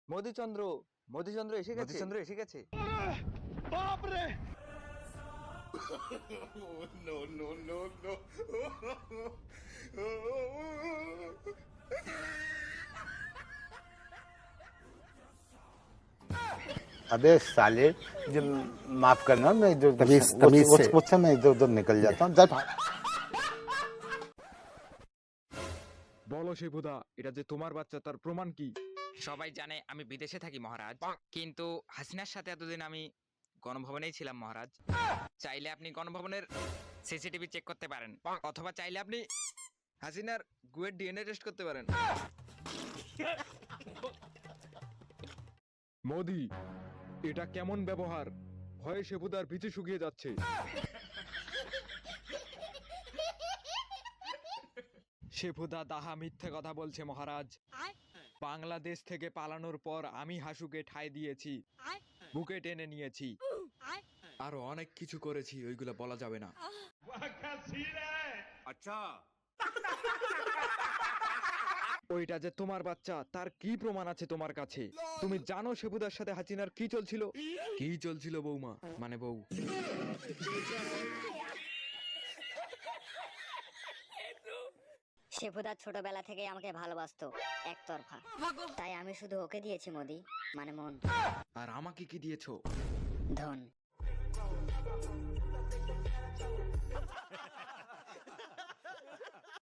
মধুচন্দ্র মধুচন্দ্র এসে গেছে, মধুচন্দ্র এসে গেছে। बाप रे no, no, no, no. अबे साले जब माफ करना मैं इधर तमीज से। वो मैं इधर उधर निकल जाता हूँ जब বলো শিবুদা, এটা যে তোমার বাচ্চা তার প্রমাণ কি? সবাই জানে আমি বিদেশে থাকি মহারাজ, কিন্তু হাসিনার সাথে এতদিন আমি গণভবনেই ছিলাম মহারাজ। চাইলে আপনি গণভবনের সিসিটিভি চেক করতে পারেন, অথবা চাইলে আপনি হাসিনার গুয়ের ডিএনএ টেস্ট করতে পারেন। মোদি, এটা কেমন ব্যবহার? ভয়ে শিবুদার পিছু শুকিয়ে যাচ্ছে। শিবুদা দাহা মিথ্যে কথা বলছে মহারাজ। বাংলাদেশ থেকে পালানোর পর আমি হাসুকে ঠাঁই দিয়েছি, বুকে টেনে নিয়েছি, আরো অনেক কিছু করেছি, ওইগুলো বলা যাবে না। अच्छा ওইটা যে তোমার বাচ্চা তার কি প্রমাণ আছে তোমার কাছে? তুমি জানো শিবুদার সাথে হাসিনার কি চলছিল? কি চলছিল বৌমা, মানে বউ? শিবুদা ছোটবেলা থেকে আমাকে ভালোবাসতো একতরফা, তাই আমি শুধু ওকে দিয়েছি মোদি, মানে মন। আর আমাকে কি দিয়েছো? ধন।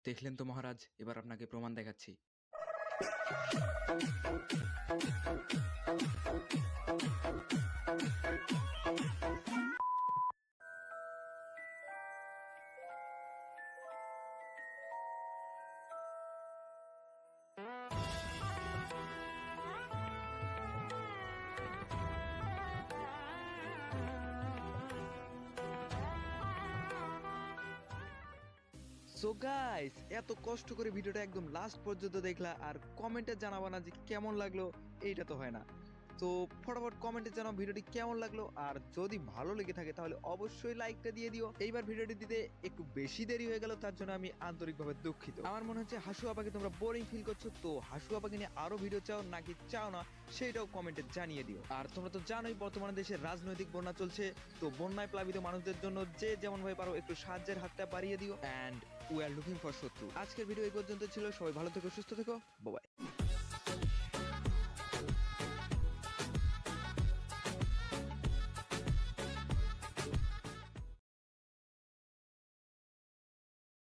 দেখলেন তো মহারাজ, এবার আপনাকে প্রমাণ দেখাচ্ছি। সো গাইস, এত কষ্ট করে ভিডিওটা একদম লাস্ট পর্যন্ত দেখলা আর কমেন্টে জানাবা না যে কেমন লাগলো? এইটা তো হয় না। তো ফটাফট কমেন্টে জানাও ভিডিওটি কেমন লাগলো, আর যদি ভালো লেগে থাকে তাহলে অবশ্যই লাইকটা দিয়ে দিও। এইবার ভিডিওটি দিতে একটু বেশি দেরি হয়ে গেল, তার জন্য আমি আন্তরিকভাবে দুঃখিত। আমার মনে হচ্ছে হাসু আপাকে তোমরা বোরিং ফিল করছো, তো হাসু আপাকে নিয়ে আরো ভিডিও চাও নাকি চাও না সেটাও কমেন্টে জানিয়ে দিও। আর তোমরা তো জানোই বর্তমানে দেশে রাজনৈতিক বন্যা চলছে, তো বন্যায় প্লাবিত মানুষদের জন্য যে যেমন ভাবে পারো একটু সাহায্যের হাতটা বাড়িয়ে দিও। And we are looking for শত্রু। আজকের ভিডিও এই পর্যন্ত ছিল, সবাই ভালো থেকো, সুস্থ থেকো, বাই বাই।